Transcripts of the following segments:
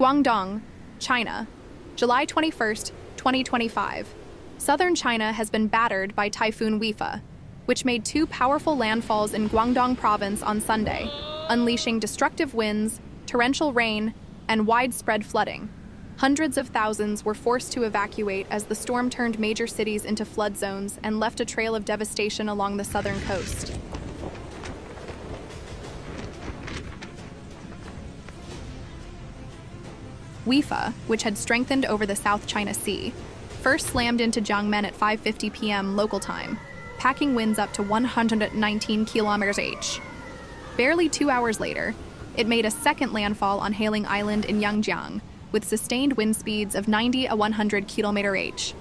Guangdong, China, July 21st, 2025. Southern China has been battered by Typhoon Wipha, which made two powerful landfalls in Guangdong province on Sunday, unleashing destructive winds, torrential rain, and widespread flooding. Hundreds of thousands were forced to evacuate as the storm turned major cities into flood zones and left a trail of devastation along the southern coast. Wipha, which had strengthened over the South China Sea, first slammed into Jiangmen at 5:50 p.m. local time, packing winds up to 119 km/h. Barely 2 hours later, it made a second landfall on Hailing Island in Yangjiang, with sustained wind speeds of 90 to 100 km/h.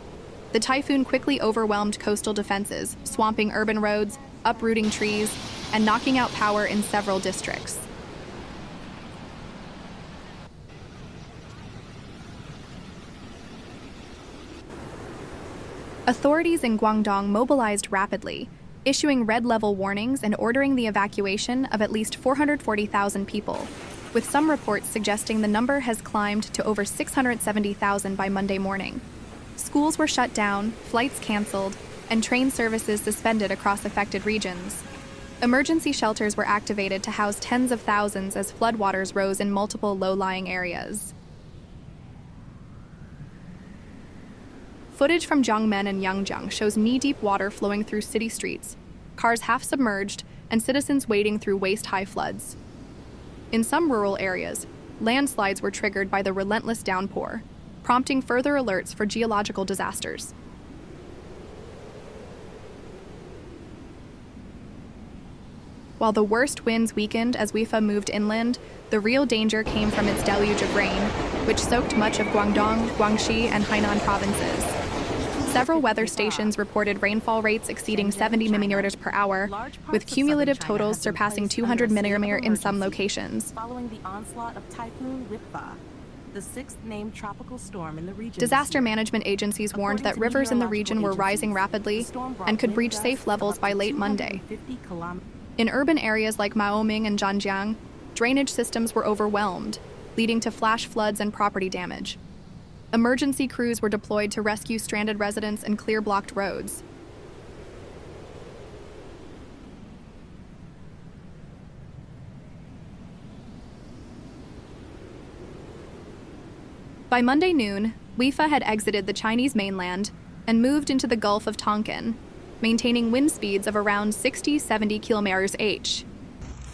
The typhoon quickly overwhelmed coastal defenses, swamping urban roads, uprooting trees, and knocking out power in several districts. Authorities in Guangdong mobilized rapidly, issuing red-level warnings and ordering the evacuation of at least 440,000 people, with some reports suggesting the number has climbed to over 670,000 by Monday morning. Schools were shut down, flights canceled, and train services suspended across affected regions. Emergency shelters were activated to house tens of thousands as floodwaters rose in multiple low-lying areas. Footage from Jiangmen and Yangjiang shows knee-deep water flowing through city streets, cars half submerged, and citizens wading through waist-high floods. In some rural areas, landslides were triggered by the relentless downpour, prompting further alerts for geological disasters. While the worst winds weakened as Wipha moved inland, the real danger came from its deluge of rain, which soaked much of Guangdong, Guangxi, and Hainan provinces. Several weather stations reported rainfall rates exceeding 70 millimeters per hour, with cumulative totals surpassing 200 millimeters in some locations. Following the onslaught of Typhoon Wipha, the sixth named tropical storm in the region. Disaster management agencies warned that rivers in the region were rising rapidly and could reach safe levels by late Monday. In urban areas like Maoming and Zhanjiang, drainage systems were overwhelmed, leading to flash floods and property damage. Emergency crews were deployed to rescue stranded residents and clear blocked roads. By Monday noon, Wipha had exited the Chinese mainland and moved into the Gulf of Tonkin, maintaining wind speeds of around 60-70 km/h.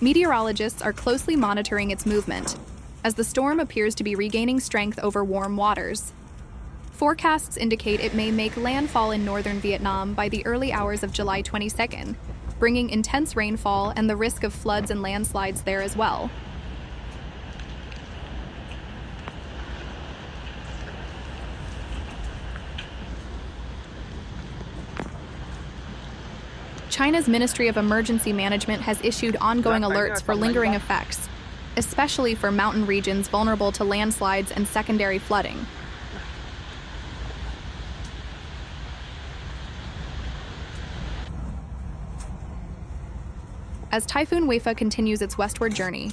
Meteorologists are closely monitoring its movement, as the storm appears to be regaining strength over warm waters. Forecasts indicate it may make landfall in northern Vietnam by the early hours of July 22nd, bringing intense rainfall and the risk of floods and landslides there as well. China's Ministry of Emergency Management has issued ongoing alerts for lingering effects, especially for mountain regions vulnerable to landslides and secondary flooding. As Typhoon Wipha continues its westward journey,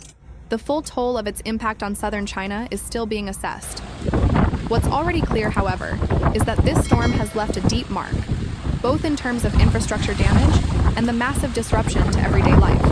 the full toll of its impact on southern China is still being assessed. What's already clear, however, is that this storm has left a deep mark, both in terms of infrastructure damage and the massive disruption to everyday life.